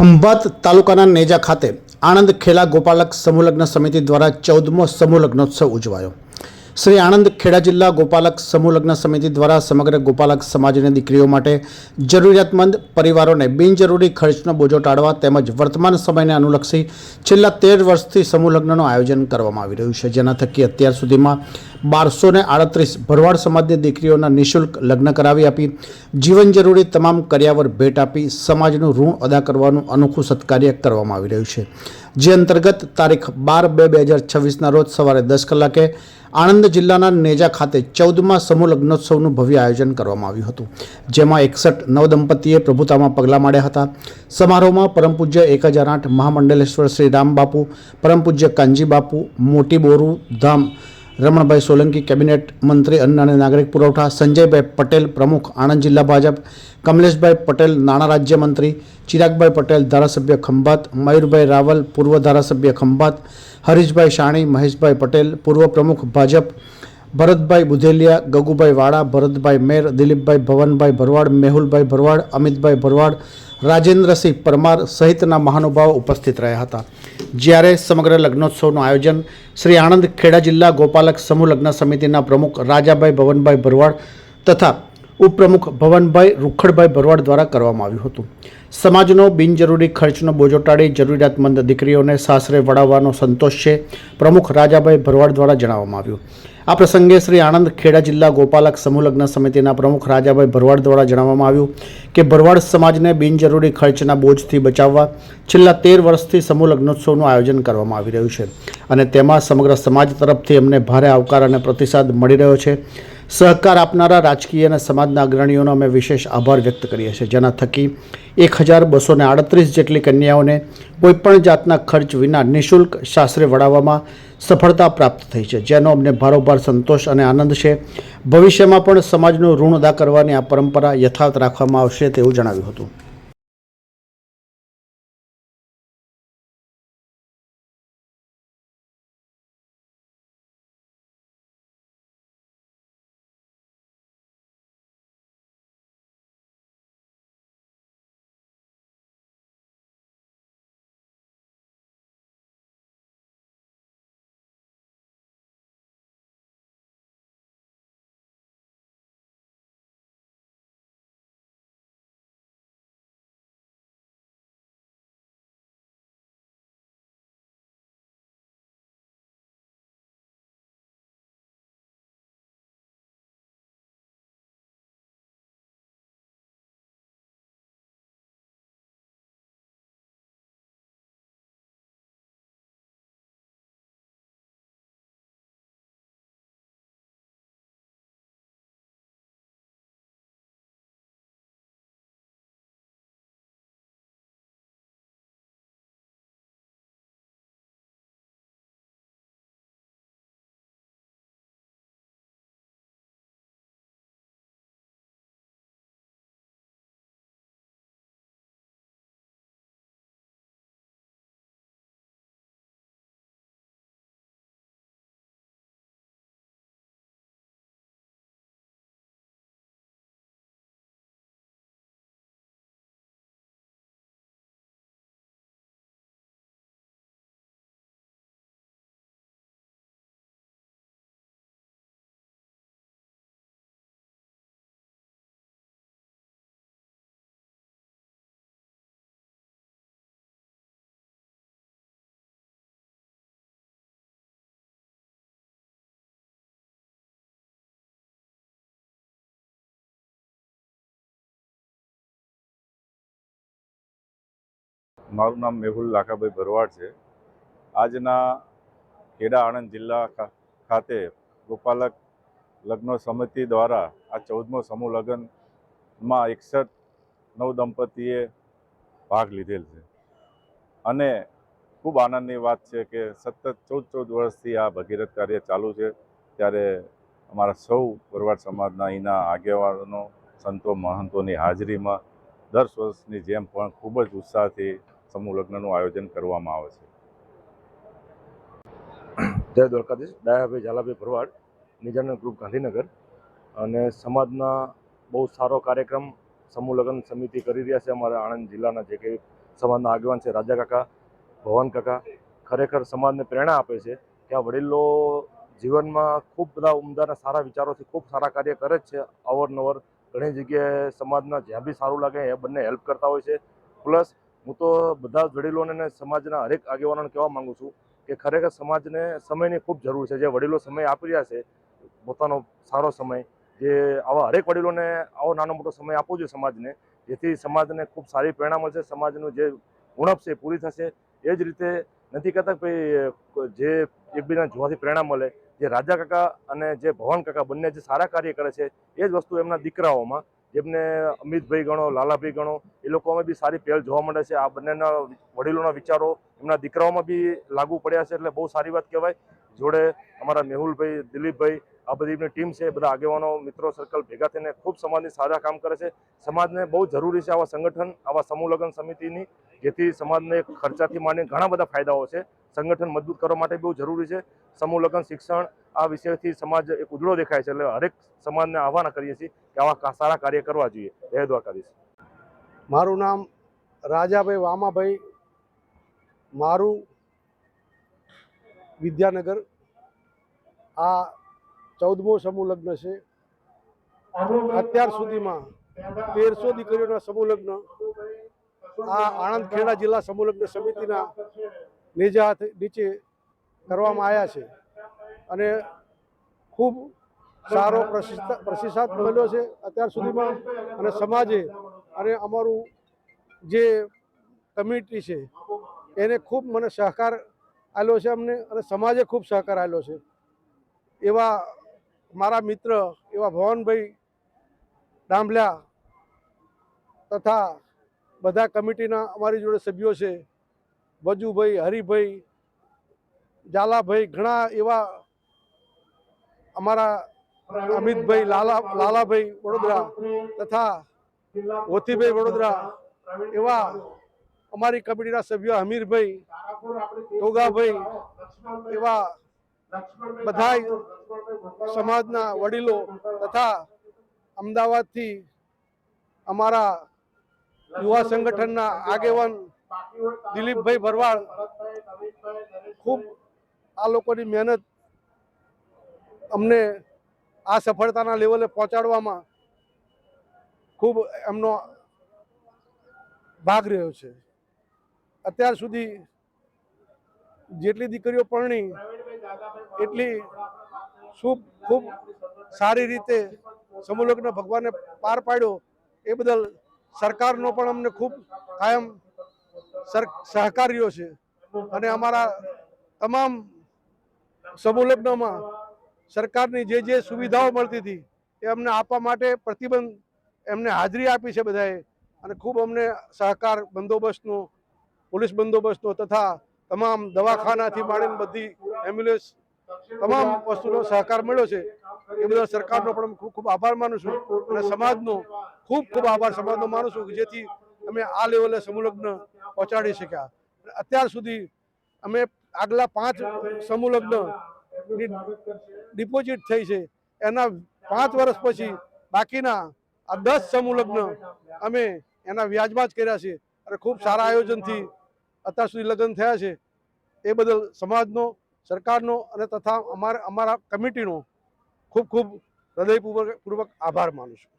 ખંભાત તાલુકાના નેજા ખાતે આણંદ ખેડા ગોપાલક સમૂહ લગ્ન સમિતિ દ્વારા 14મો સમૂહ લગ્નોત્સવ ઉજવાયો। શ્રી આણંદ ખેડા જિલ્લા ગોપાલક સમૂહ લગ્ન સમિતિ દ્વારા સમગ્ર ગોપાલક સમાજની દીકરીઓ માટે જરૂરિયાતમંદ પરિવારોને બિનજરૂરી ખર્ચનો બોજો ટાળવા તેમજ વર્તમાન સમયને અનુલક્ષી છેલ્લા 13 વર્ષથી સમૂહ લગ્નનું આયોજન કરવામાં આવી રહ્યું છે, જેના થકી અત્યાર સુધીમાં 1238 ભરવાડ સમાજની દીકરીઓના નિઃશુલ્ક લગ્ન કરાવી આપી જીવન જરૂરી તમામ કર્યાવર ભેટ આપી સમાજનું ઋણ અદા કરવાનું અનોખું સત્કાર્ય કરવામાં આવી રહ્યું છે, જે અંતર્ગત તારીખ 12/2/2026ના રોજ સવારે 10 કલાકે આણંદ જિલ્લાના નેજા ખાતે 14મા સમૂહ લગ્નોત્સવનું ભવ્ય આયોજન કરવામાં આવ્યું હતું, જેમાં 61 નવદંપતીએ પ્રભુતામાં પગલાં માંડ્યા હતા। સમારોહમાં પરમ પૂજ્ય 1008 મહામંડલેશ્વર શ્રી રામ બાપુ, પરમ પૂજ્ય કાંજી બાપુ, મોટી બોરુ ધામ રમણભાઈ સોલંકી, કેબિનેટ મંત્રી અન્ન અને નાગરિક પુરવઠા સંજયભાઈ પટેલ પ્રમુખ આણંદ જિલ્લા ભાજપ, કમલેશભાઈ પટેલ નાણાં રાજ્યમંત્રી, ચિરાગભાઈ પટેલ ધારાસભ્ય ખંભાત, મયુરભાઈ રાવલ પૂર્વ ધારાસભ્ય ખંભાત, હરીશભાઈ શાણી, મહેશભાઈ પટેલ પૂર્વ પ્રમુખ ભાજપ, ભરતભાઈ બુધેલિયા, ગગુભાઈ વાળા, ભરતભાઈ મેર, દિલીપભાઈ ભવનભાઈ ભરવાડ, મેહુલભાઈ ભરવાડ, અમિતભાઈ ભરવાડ, રાજેન્દ્રસિંહ પરમાર સહિતના મહાનુભાવો ઉપસ્થિત રહ્યા હતા। જ્યારે સમગ્ર લગ્નોત્સવનું આયોજન શ્રી આણંદ ખેડા જિલ્લા ગોપાલક સમૂહ લગ્ન સમિતિના પ્રમુખ રાજાભાઈ ભવનભાઈ ભરવાડ તથા ઉપપ્રમુખ ભવનભાઈ રૂખડભાઈ ભરવાડ દ્વારા કરવામાં આવ્યું હતું। સમાજનો બિનજરૂરી ખર્ચનો બોજો ટાળી જરૂરિયાતમંદ દીકરીઓને સાસરે વળાવવાનો સંતોષ છે, પ્રમુખ રાજાભાઈ ભરવાડ દ્વારા જણાવવામાં આવ્યું। આ પ્રસંગે શ્રી આણંદ ખેડા જિલ્લા ગોપાલક સમૂહ લગ્ન સમિતિના પ્રમુખ રાજાભાઈ ભરવાડ દ્વારા જણાવવામાં આવ્યું કે ભરવાડ સમાજને બિનજરૂરી ખર્ચના બોજથી બચાવવા છેલ્લા 13 વર્ષથી સમૂહ લગ્નોત્સવનું આયોજન કરવામાં આવી રહ્યું છે અને તેમાં સમગ્ર સમાજ તરફથી અમને ભારે આવકાર અને પ્રતિસાદ મળી રહ્યો છે। સહકાર આપનારા રાજકીય અને સમાજના અગ્રણીઓનો અમે વિશેષ આભાર વ્યક્ત કરીએ છીએ, જેના થકી 1238 જેટલી કન્યાઓને કોઈપણ જાતના ખર્ચ વિના નિઃશુલ્ક સાસરે વળાવવામાં સફળતા પ્રાપ્ત થઈ છે, જેનો અમને ભારોભાર સંતોષ અને આનંદ છે। ભવિષ્યમાં પણ સમાજનું ઋણ અદા કરવાની આ પરંપરા યથાવત રાખવામાં આવશે તેવું જણાવ્યું હતું। મારું નામ મેહુલ લાખાભાઈ ભરવાડ છે। આજના ખેડા આણંદ જિલ્લા ખાતે ગોપાલક લગ્ન સમિતિ દ્વારા આ 14મો સમૂહ લગ્નમાં 61 નવદંપતીએ ભાગ લીધેલ છે અને ખૂબ આનંદની વાત છે કે સતત 14 વર્ષથી આ ભગીરથ કાર્ય ચાલુ છે। ત્યારે અમારા સૌ ભરવાડ સમાજના અહીંના આગેવાનો, સંતો, મહંતોની હાજરીમાં દર વર્ષની જેમ પણ ખૂબ જ ઉત્સાહથી સમૂહ લગ્નનું આયોજન કરવામાં આવે છે। જય દ્વારકાધીશ। ડાયાભાઈ ઝાલાભાઈ ભરવાડ, નિજાનંદ ગ્રુપ ગાંધીનગર। અને સમાજના બહુ સારો કાર્યક્રમ સમૂહ લગ્ન સમિતિ કરી રહ્યા છે। અમારા આણંદ જિલ્લાના જે કંઈ સમાજના આગેવાન છે રાજા કાકા, ભવન કાકા, ખરેખર સમાજને પ્રેરણા આપે છે કે આ વડીલો જીવનમાં ખૂબ બધા ઉમદાના સારા વિચારોથી ખૂબ સારા કાર્ય કરે જ છે. અવરનવર ઘણી જગ્યાએ સમાજના જ્યાં બી સારું લાગે એ બંને હેલ્પ કરતા હોય છે. પ્લસ હું તો બધા જ વડીલોને અને સમાજના હરેક આગેવાનોને કહેવા માંગુ છું કે ખરેખર સમાજને સમયની ખૂબ જરૂર છે. જે વડીલો સમય આપી રહ્યા છે પોતાનો સારો સમય, જે આવા હરેક વડીલોને આવો નાનો મોટો સમય આપવો જોઈએ સમાજને, જેથી સમાજને ખૂબ સારી પ્રેરણા મળશે, સમાજનું જે ઉણપ છે એ પૂરી થશે. એ જ રીતે નથી કહેતા કે જે એકબીજાને જોવાથી પ્રેરણા મળે, જે રાજા કાકા અને જે ભવન કાકા બંને જે સારા કાર્ય કરે છે એ જ વસ્તુ એમના દીકરાઓમાં, જેમને અમિતભાઈ ગણો, લાલાભાઈ ગણો, એ લોકોમાં બી સારી પહેલ જોવા મળે છે. આ બંનેના વડીલોના વિચારો એમના દીકરાઓમાં બી લાગુ પડ્યા છે, એટલે બહુ સારી વાત કહેવાય. જોડે અમારા મેહુલભાઈ, દિલીપભાઈ, આ બધી એમની ટીમ છે, બધા આગેવાનો મિત્રો સર્કલ ભેગા થઈને ખૂબ સમાજની સારા કામ કરે છે. સમાજને બહુ જરૂરી છે આવા સંગઠન, આવા સમૂહ લગ્ન સમિતિની, જેથી સમાજને ખર્ચાથી માંડીને ઘણા બધા ફાયદાઓ છે. સંગઠન મજબૂત કરવા માટે બહુ જરૂરી છે. સમૂહ લગ્ન, શિક્ષણ, આ વિષયથી સમાજ એક ઉજળો દેખાય છે. એટલે હરેક સમાજને આહ્વાન કરીએ છીએ કે આવા સારા કાર્ય કરવા જોઈએ. જય દ્વારકાધીશ. મારું નામ રાજાભાઈ વામાભાઈ, મારું વિદ્યાનગર. આ 14મો સમૂહ લગ્ન છે. અત્યાર સુધીમાં 1300 દીકરીઓના સમૂહ લગ્ન આ આણંદ ખેડા જિલ્લા સમૂહ લગ્ન સમિતિના નેજા નીચે કરવામાં આવ્યા છે અને ખૂબ સારો પ્રતિસાદ મળ્યો છે અત્યાર સુધીમાં. અને સમાજે અને અમારું જે કમિટી છે એને ખૂબ મને સહકાર આપ્યો છે અમને, અને સમાજે ખૂબ સહકાર આપ્યો છે. એવા મારા મિત્ર એવા ભવનભાઈ ડાંભલ્યા તથા બધા કમિટીના અમારી જોડે સભ્યો છે, વજુભાઈ, હરિભાઈ, ઝાલાભાઈ, ઘણા એવા અમારા અમિતભાઈ, લાલાભાઈ વડોદરા તથા ઓથીભાઈ વડોદરા, એવા અમારી કમિટીના સભ્યો હમીરભાઈ, ટોગાભાઈ, એવા બધા સમાજના વડીલો તથા અમદાવાદથી અમારા યુવા સંગઠનના આગેવાન દિલીપભાઈ ભરવાડ, ખૂબ આ લોકોની મહેનત અમને આ સફળતાના લેવલે પહોંચાડવામાં ખૂબ એમનો ભાગ રહ્યો છે. અત્યાર સુધી જેટલી દીકરીઓ પરણી એટલી ખૂબ સારી રીતે સમૂહ લગ્ન ભગવાને પાર પાડ્યો. એ બદલ સરકારનો પણ અમને ખૂબ કાયમ સહકાર રહ્યો છે. અને અમારા તમામ સમૂહ લગ્નમાં સરકારની જે સુવિધાઓ મળતી હતી એ અમને આપવા માટે પ્રતિબંધ એમને હાજરી આપી છે બધાએ. અને ખૂબ અમને સહકાર, બંદોબસ્તનો, પોલીસ બંદોબસ્તનો તથા તમામ દવાખાનાથી માંડીને બધી એમ્બ્યુલન્સ તમામ વસ્તુનો સહકાર મળ્યો છે. એ બધા સરકારનો પણ ખૂબ ખૂબ આભાર માનું છું, અને સમાજનો ખૂબ ખૂબ આભાર સમાજનો માનું છું કે જેથી અમે આ લેવલે સમૂહ લગ્ન પહોંચાડી શક્યા. અત્યાર સુધી અમે આગલા 5 સમૂહ લગ્નની ડિપોઝિટ થઈ છે, એના 5 વર્ષ પછી બાકીના આ 10 સમૂહ લગ્ન અમે એના વ્યાજમાં જ કર્યા છે. અને ખૂબ સારા આયોજનથી અત્યાર સુધી લગ્ન થયા છે. એ બદલ સમાજનો, સરકારનો અને તથા અમારા કમિટીનો ખૂબ ખૂબ હૃદયપૂર્વક આભાર માનું છું.